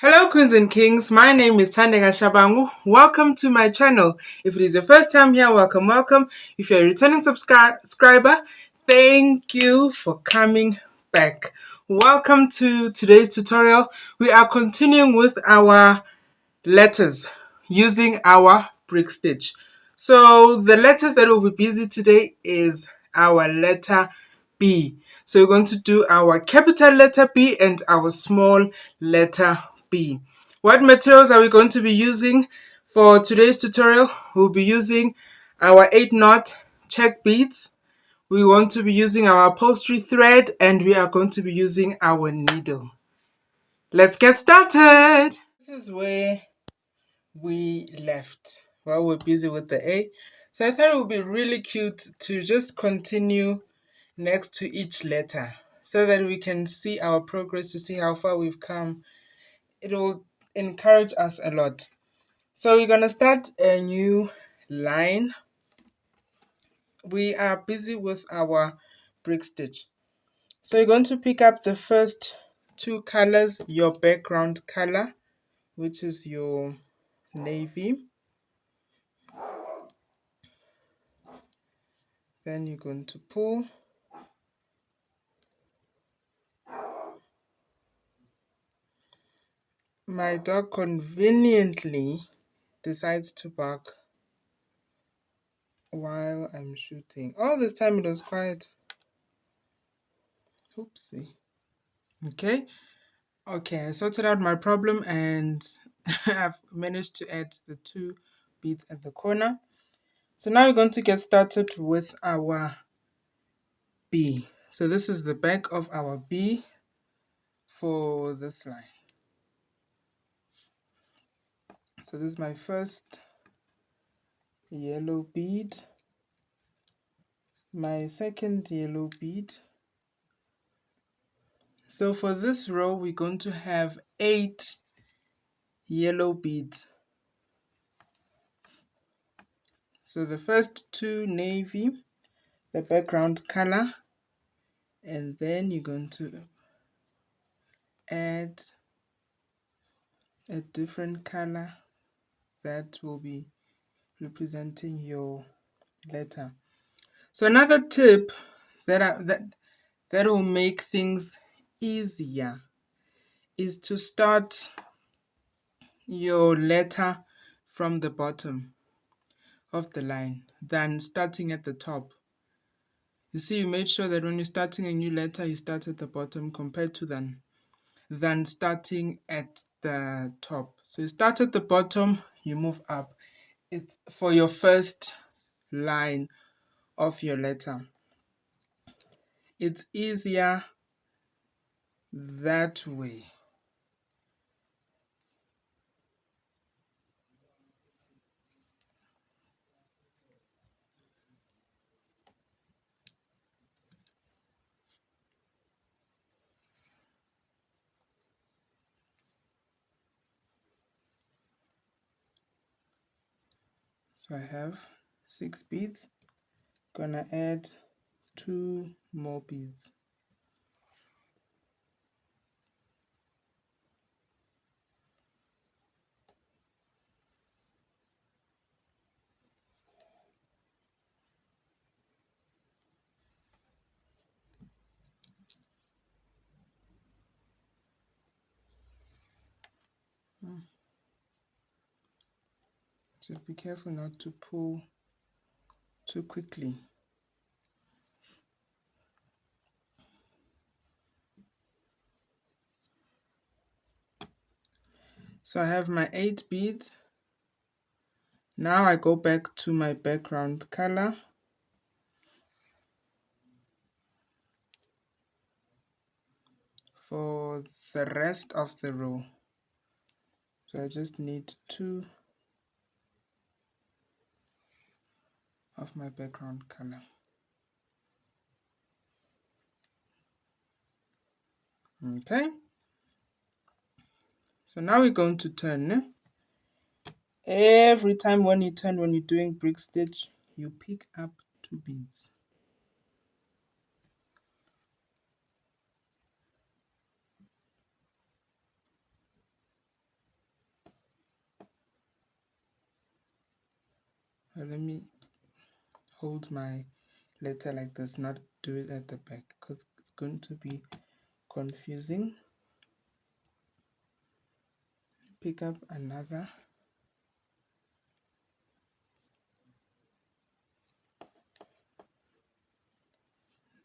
Hello Queens and Kings, my name is Thandeka Shabangu. Welcome to my channel. If it is your first time here, welcome. If you're a returning subscriber, thank you for coming back. Welcome to today's tutorial. We are continuing with our letters using our brick stitch. So the letters that will be busy today is our letter B. So we're going to do our capital letter B and our small letter B. What materials are we going to be using for today's tutorial? We'll be using our 8-knot check beads. We want to be using our upholstery thread, and we are going to be using our needle. Let's get started. This is where we left while we're busy with the A. So I thought it would be really cute to just continue next to each letter so that we can see our progress, to see how far we've come. It will encourage us a lot. So we're going to start a new line. We are busy with our brick stitch. So you're going to pick up the first two colors, your background color, which is your navy. Then you're going to pull. My dog conveniently decides to bark while I'm shooting. All this time it was quiet. Oopsie. Okay, I sorted out my problem and I've managed to add the two beads at the corner. So now we're going to get started with our B. So this is the back of our B for this line. So this is my first yellow bead, my second yellow bead. So for this row, we're going to have 8 yellow beads. So the first two navy, the background color, and then you're going to add a different color that will be representing your letter. So another tip that will make things easier is to start your letter from the bottom of the line than starting at the top. You see, you made sure that when you're starting a new letter, you start at the bottom compared to than starting at the top. So you start at the bottom, you move up. It's for your first line of your letter. It's easier that way. So I have 6 beads. Gonna add 2 more beads. So be careful not to pull too quickly. So I have my 8 beads. Now I go back to my background color. For the rest of the row. So I just need 2 of my background color. Okay. So now we're going to turn. Every time when you turn, when you're doing brick stitch, you pick up 2 beads. Let me hold my letter like this, not do it at the back, because it's going to be confusing. Pick up another.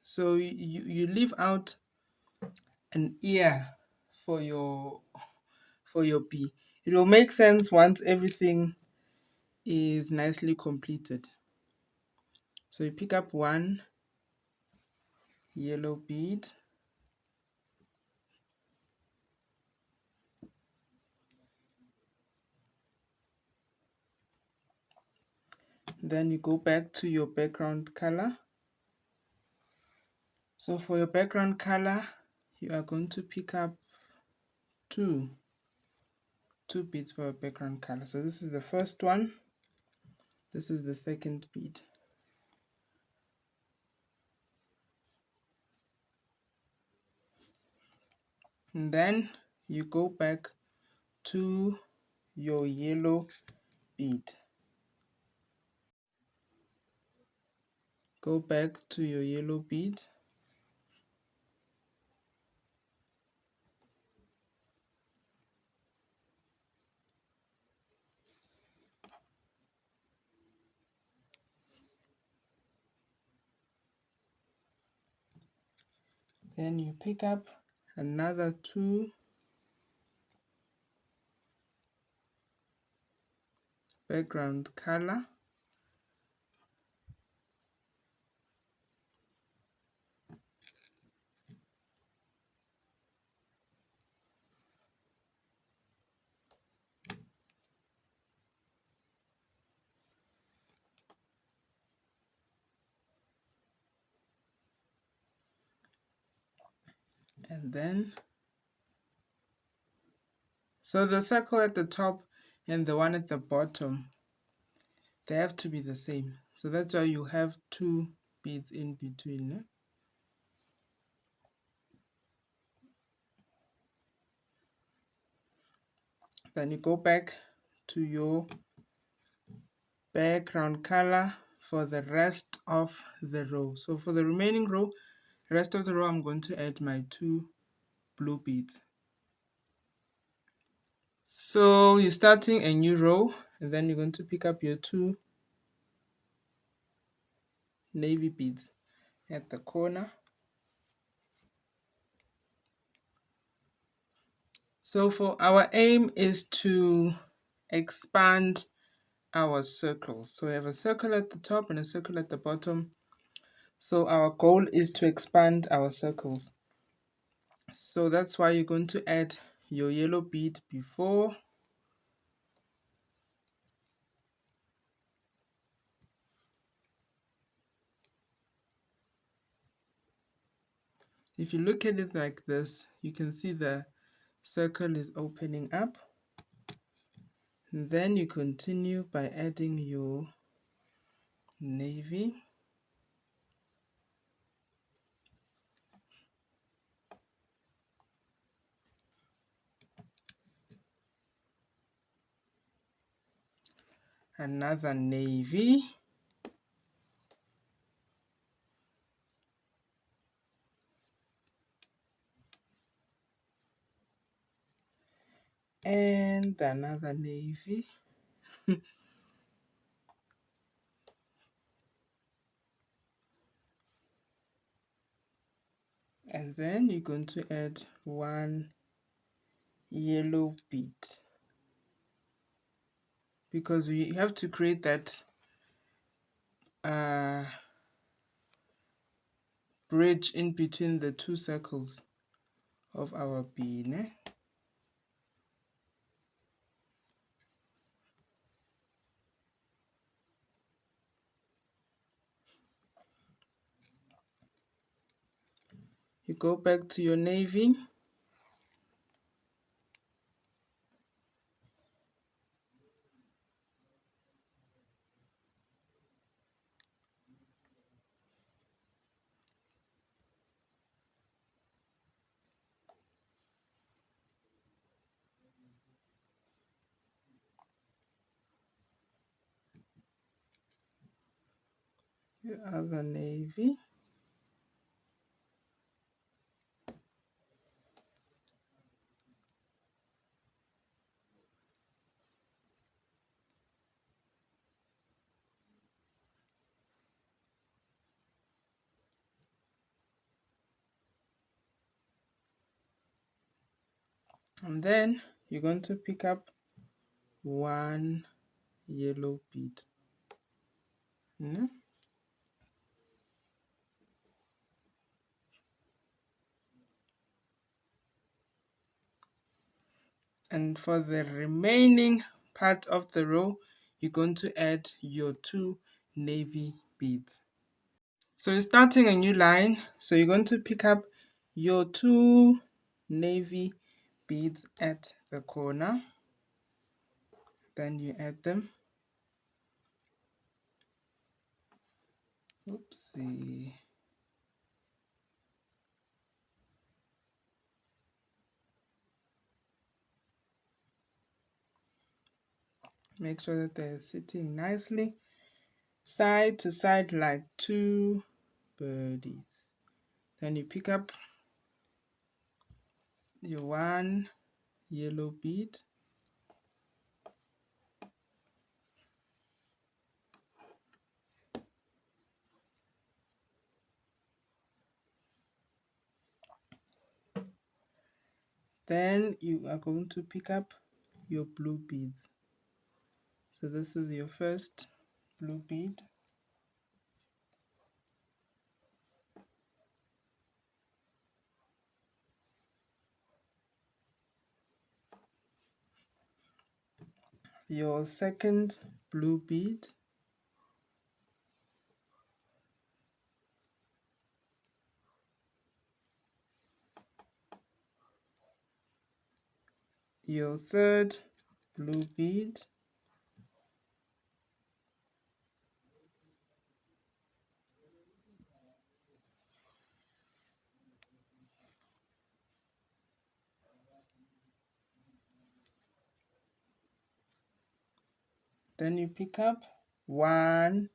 So you leave out an ear for your bee. It will make sense once everything is nicely completed. So you pick up one yellow bead, then you go back to your background color. So for your background color, you are going to pick up two beads for your background color. So this is the first one, this is the second bead. And then you go back to your yellow bead. Go back to your yellow bead. Then you pick up another two background color. And then, so the circle at the top and the one at the bottom, they have to be the same. So that's why you have two beads in between. Then you go back to your background color for the rest of the row. So for the remaining row, rest of the row, I'm going to add my two blue beads. So you're starting a new row, and then you're going to pick up your two navy beads at the corner. So for our aim is to expand our circles. So we have a circle at the top and a circle at the bottom. So our goal is to expand our circles. So that's why you're going to add your yellow bead before. If you look at it like this, you can see the circle is opening up. And then you continue by adding your navy. Another navy. And another navy. And then you're going to add one yellow bead, because we have to create that bridge in between the two circles of our bead. You go back to your navy. your other navy. And then you're going to pick up one yellow bead. And for the remaining part of the row, you're going to add your 2 navy beads. So you're starting a new line, so you're going to pick up your 2 navy beads at the corner. Then you add them. Oopsie. Make sure that they're sitting nicely side to side like 2 birdies. Then you pick up your 1 yellow bead. Then you are going to pick up your blue beads. So this is your first blue bead. Your second blue bead. Your third blue bead. Then you pick up 1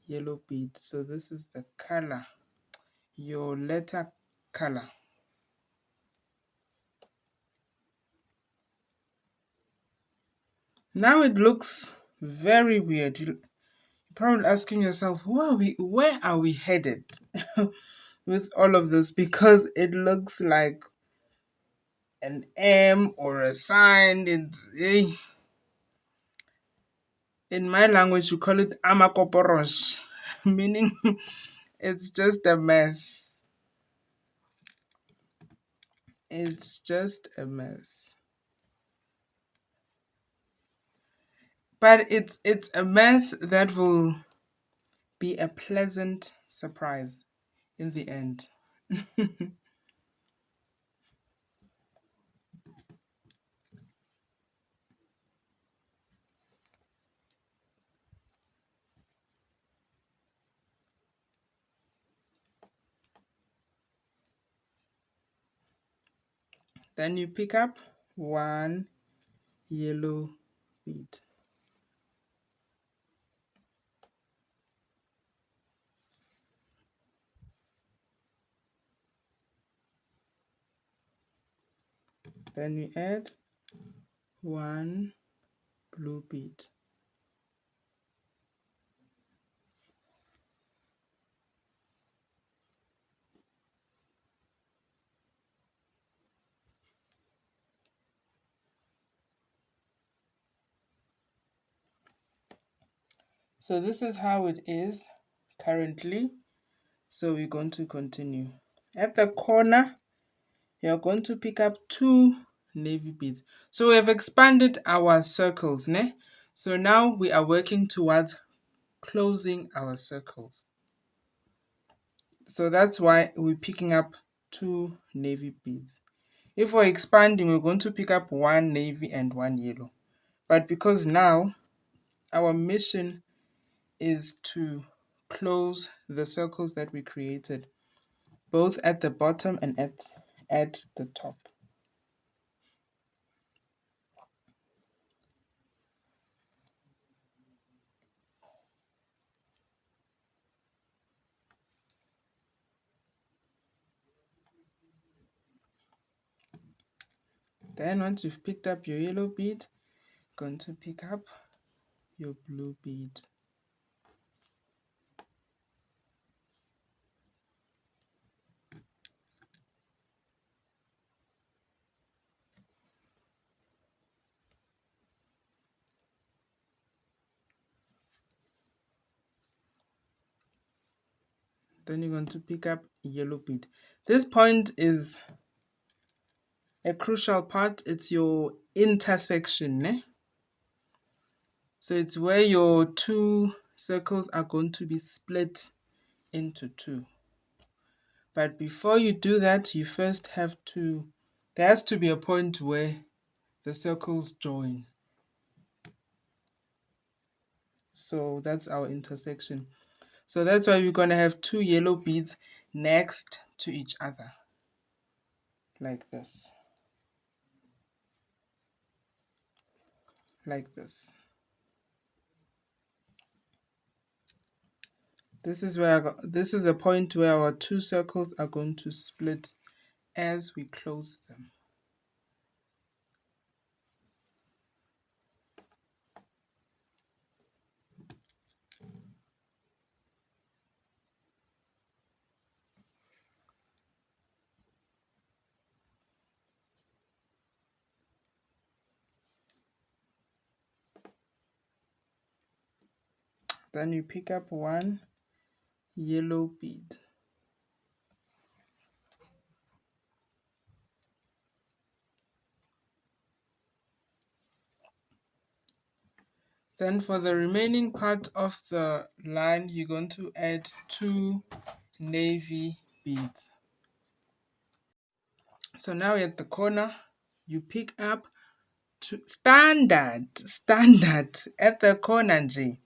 yellow bead. So this is the color, your letter color. Now it looks very weird. You're probably asking yourself, where are we headed with all of this? Because it looks like an M or a sign. In my language, we call it amakoporosh, meaning it's just a mess. It's just a mess. But it's a mess that will be a pleasant surprise in the end. Then you pick up 1 yellow bead. Then you add 1 blue bead. So this is how it is currently. So we're going to continue. At the corner, you're going to pick up 2 navy beads. So we have expanded our circles, ne? So now we are working towards closing our circles. So that's why we're picking up 2 navy beads. If we're expanding, we're going to pick up 1 navy and 1 yellow. But because now our mission is to close the circles that we created, both at the bottom and at the top. Then once you've picked up your yellow bead, going to pick up your blue bead. Then you're going to pick up yellow bead. This point is a crucial part. It's your intersection, ne? So it's where your two circles are going to be split into two. But before you do that, you first have to, there has to be a point where the circles join. So that's our intersection. So that's why we're going to have two yellow beads next to each other, like this. Like this. This is where this is a point where our two circles are going to split as we close them. Then you pick up one yellow bead. Then for the remaining part of the line, you're going to add two navy beads. So now at the corner, you pick up two standard at the corner nje,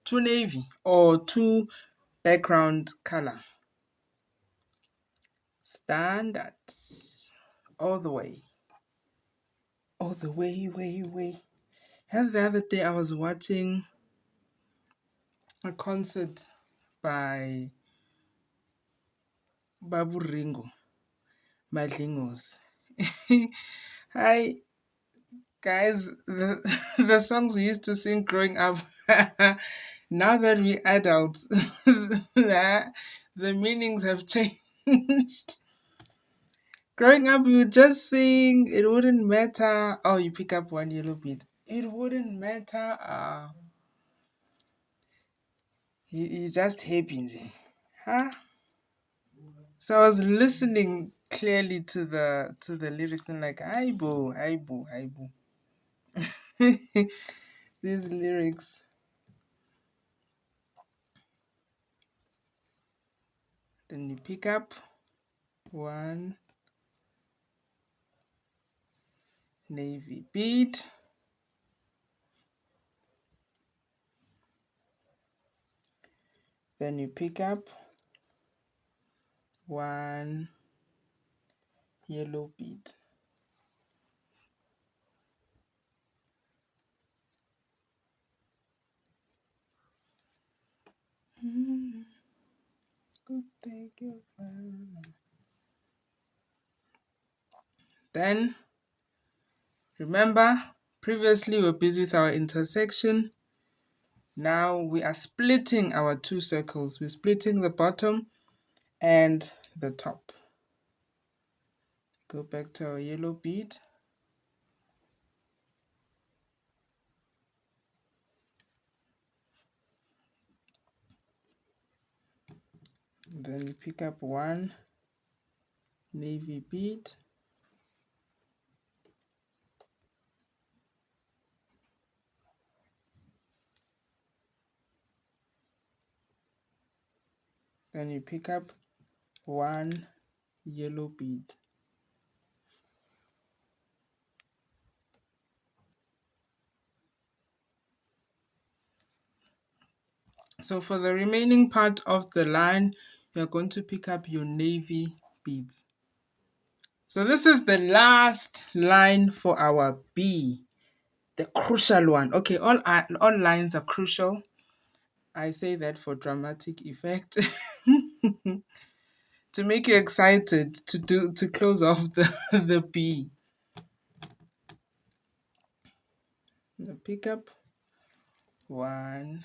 two navy or two background color. Standard. All the way. All the way. As the other day I was watching a concert by Babu Ringo, Madlingos. Hi guys, the songs we used to sing growing up, now that we're adults, the meanings have changed. Growing up, we would just sing, it wouldn't matter. Oh, you pick up one yellow bead. It wouldn't matter. You just happy nje. Huh? So I was listening clearly to the lyrics and like, aibo. These lyrics. Then you pick up one navy bead. Then you pick up one yellow bead. Then remember, previously we were busy with our intersection. Now we are splitting our two circles. We're splitting the bottom and the top. Go back to our yellow bead. Then you pick up one navy bead. Then you pick up one yellow bead. So for the remaining part of the line, you're going to pick up your navy beads. So this is the last line for our B, the crucial one. Okay, all lines are crucial. I say that for dramatic effect. To make you excited to close off the B. gonna pick up one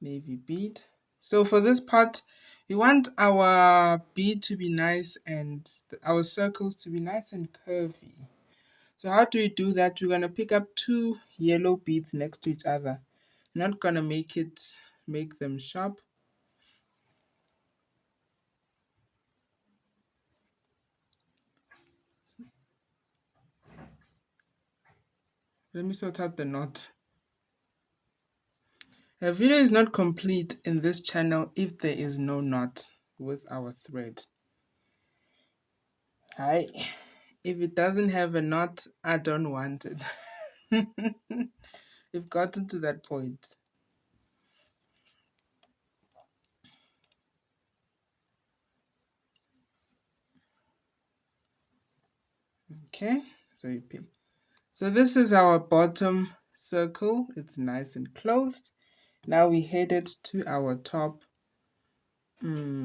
navy bead. So for this part, we want our bead to be nice and our circles to be nice and curvy. So how do we do that? We're gonna pick up two yellow beads next to each other. Not gonna make them sharp. Let me sort out the knot. A video is not complete in this channel if there is no knot with our thread. Hi. If it doesn't have a knot, I don't want it. We've gotten to that point. Okay, so you pin. So this is our bottom circle. It's nice and closed. Now we headed to our top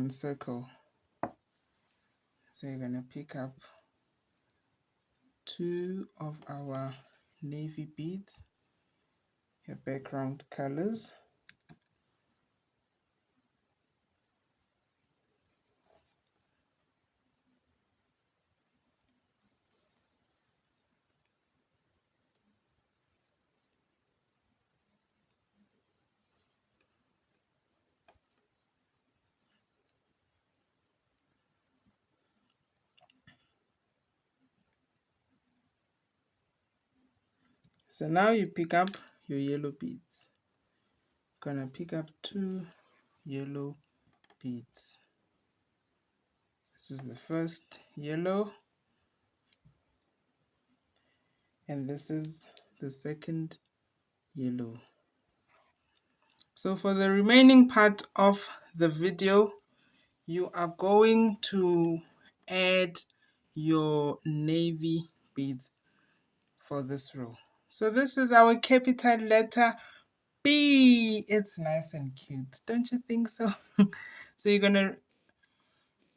circle. So you're gonna pick up two of our navy beads, your background colors. So now you pick up your yellow beads. Gonna pick up two yellow beads. This is the first yellow, and this is the second yellow. So for the remaining part of the video, you are going to add your navy beads for this row. So this is our capital letter B. It's nice and cute, don't you think so? So you're gonna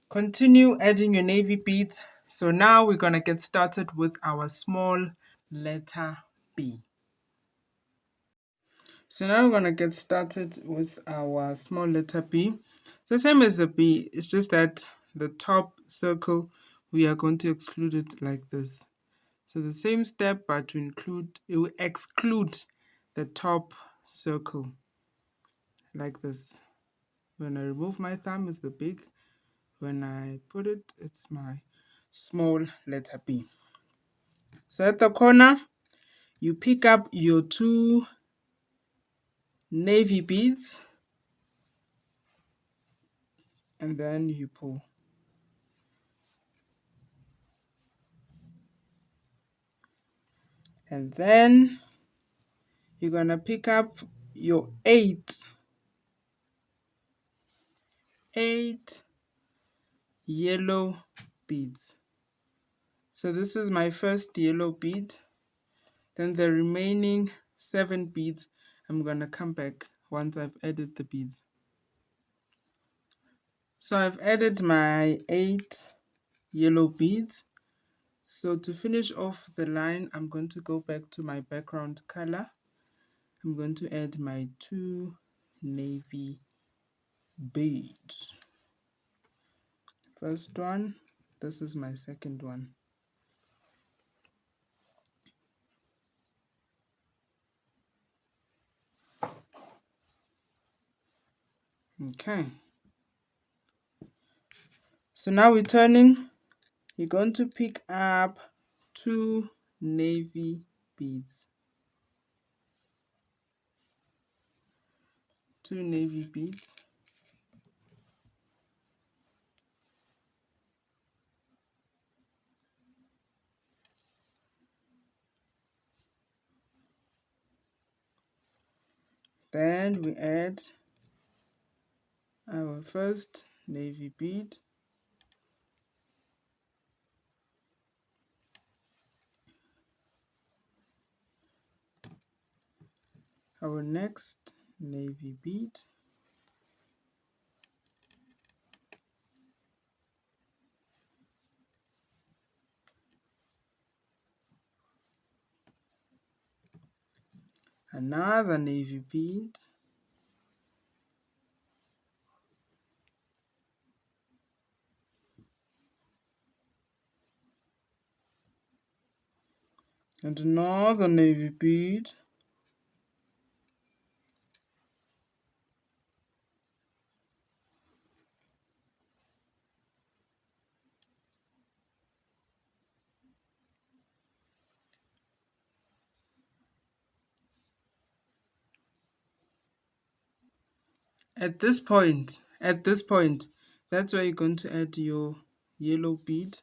continue adding your navy beads. So now we're gonna get started with our small letter B. So now we're gonna get started with our small letter B. It's the same as the B, it's just that the top circle, we are going to exclude it like this. So the same step, but we exclude the top circle like this. When I remove my thumb, it's the big. When I put it, it's my small letter B. So at the corner, you pick up your two navy beads and then you pull. And then you're gonna pick up your eight yellow beads. So this is my first yellow bead. Then the remaining 7 beads, I'm gonna come back once I've added the beads. So I've added my 8 yellow beads. So to finish off the line, I'm going to go back to my background color. I'm going to add my 2 navy beads. First one, this is my second one. Okay. So now we're turning. You're going to pick up 2 navy beads. 2 navy beads. Then we add our first navy bead. Our next navy bead. another navy bead, and another navy bead, at this point, that's where you're going to add your yellow bead.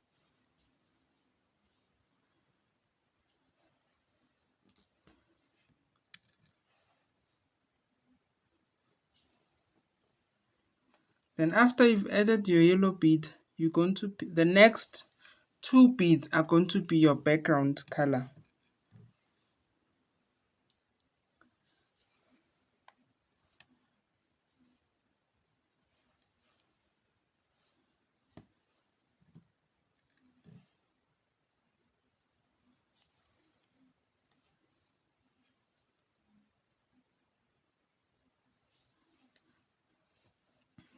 Then after you've added your yellow bead, you're going to the next 2 beads are going to be your background color.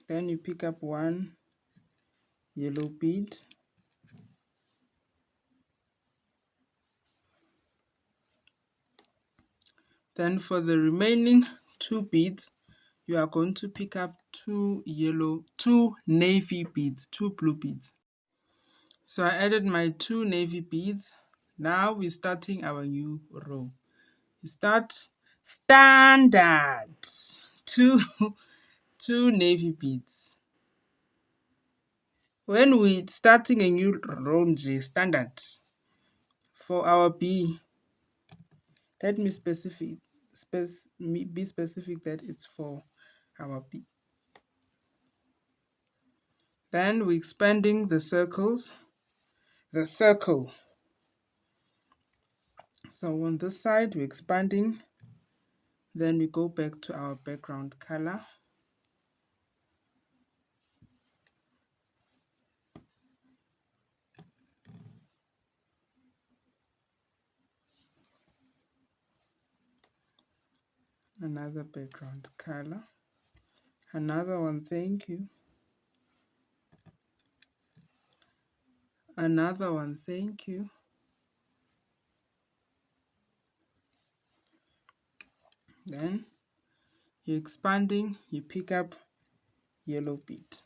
Then you pick up 1 yellow bead, then for the remaining 2 beads you are going to pick up 2 navy beads, 2 blue beads. So I added my 2 navy beads. Now we're starting our new row. You start standard, 2 navy beads. When we're starting a new row, standard, for our B, let me be specific that it's for our B. Then we're expanding the circle. So on this side we're expanding, then we go back to our background color. Another background color. Another one, thank you. Another one, thank you. Then you're expanding, you pick up yellow bead.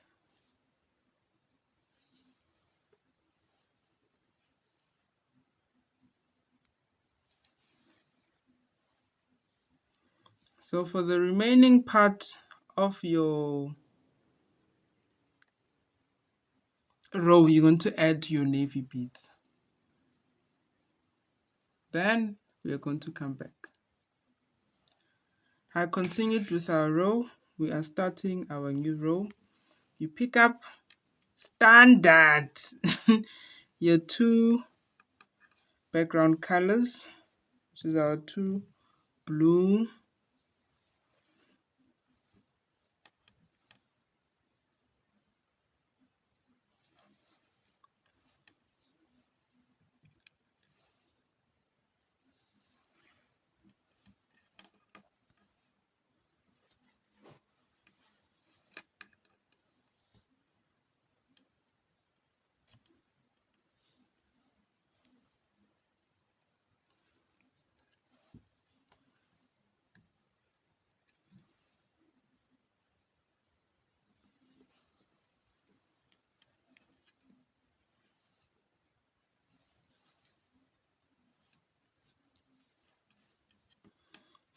So for the remaining part of your row, you're going to add your navy beads. Then we are going to come back. I continued with our row. We are starting our new row. You pick up standard your 2 background colors, which is our 2 blue,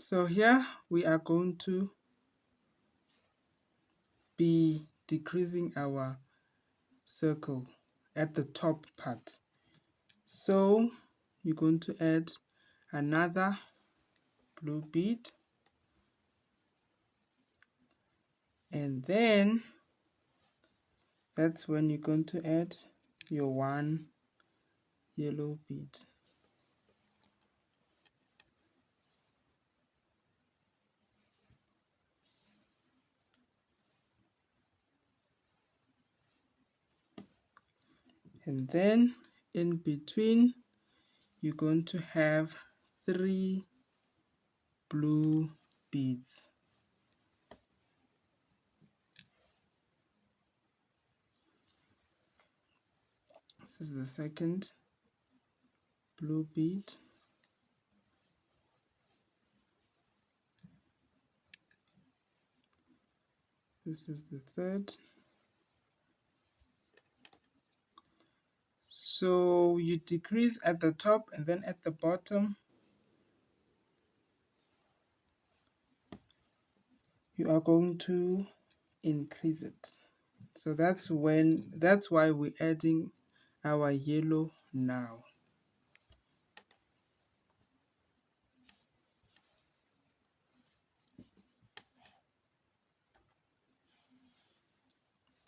so here we are going to be decreasing our circle at the top part. So you're going to add another blue bead, and then that's when you're going to add your 1 yellow bead. And then in between you're going to have 3 blue beads. This is the second blue bead. This is the third. So you decrease at the top, and then at the bottom you are going to increase it. So that's why we're adding our yellow now.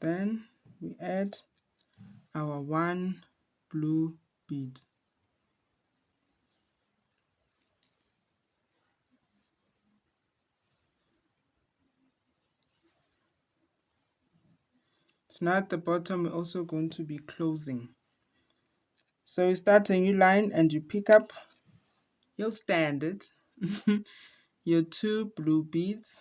Then we add our one blue bead. So now at the bottom we're also going to be closing. So you start a new line and you pick up your standard, your two blue beads,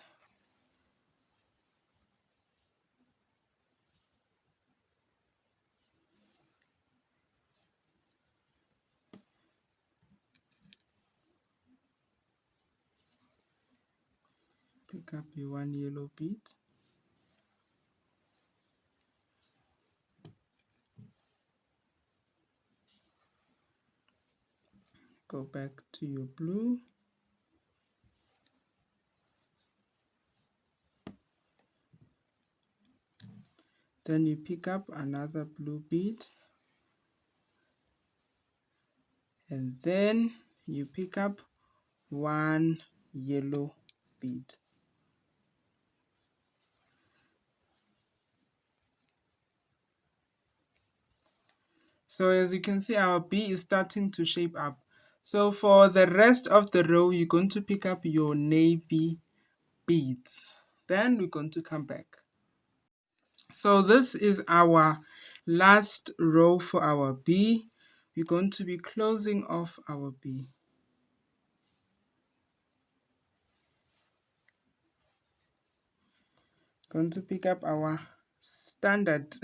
pick up your one yellow bead, go back to your blue, then you pick up another blue bead, and then you pick up one yellow bead. So as you can see, our bee is starting to shape up. So for the rest of the row, you're going to pick up your navy beads. Then we're going to come back. So this is our last row for our bee. We're going to be closing off our bee. Going to pick up our standard.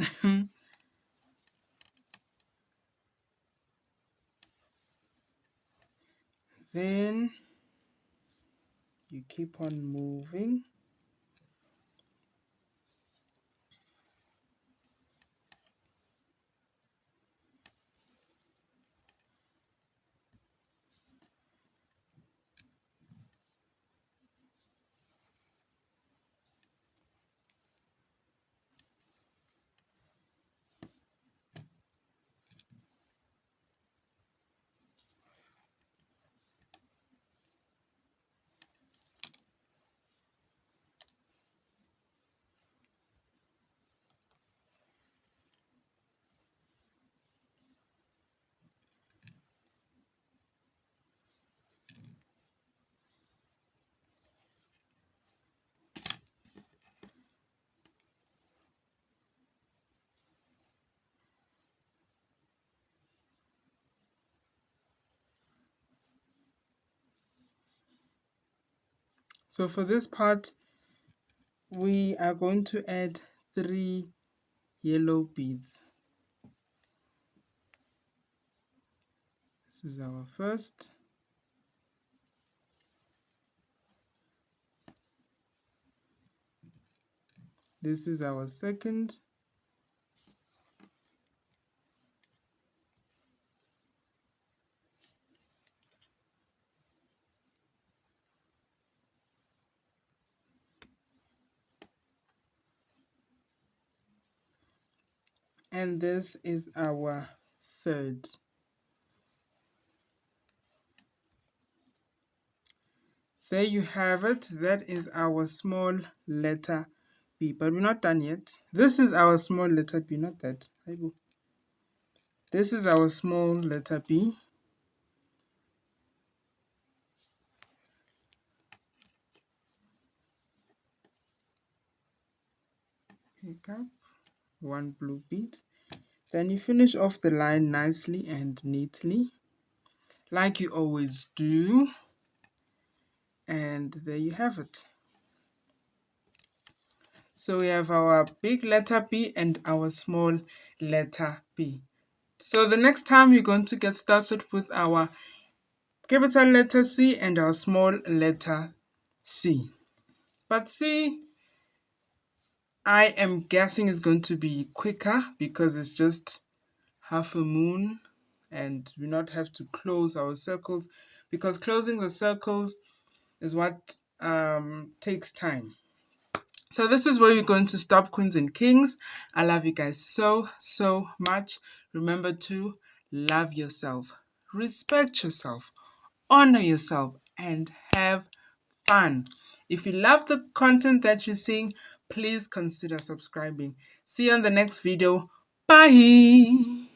Then you keep on moving. So for this part, we are going to add 3 yellow beads. This is our first. This is our second. And this is our third. There you have it. That is our small letter B. But we're not done yet. This is our small letter B, not that. This is our small letter B. Pick up one blue bead. Then you finish off the line nicely and neatly, like you always do. And there you have it. So we have our big letter B and our small letter B. So the next time we're going to get started with our capital letter C and our small letter C. But C, I am guessing is going to be quicker because it's just half a moon and we not have to close our circles, because closing the circles is what takes time. So this is where we're going to stop, queens and kings. I love you guys so much. Remember to love yourself, respect yourself, honor yourself, and have fun. If you love the content that you're seeing, please consider subscribing. See you on the next video. Bye.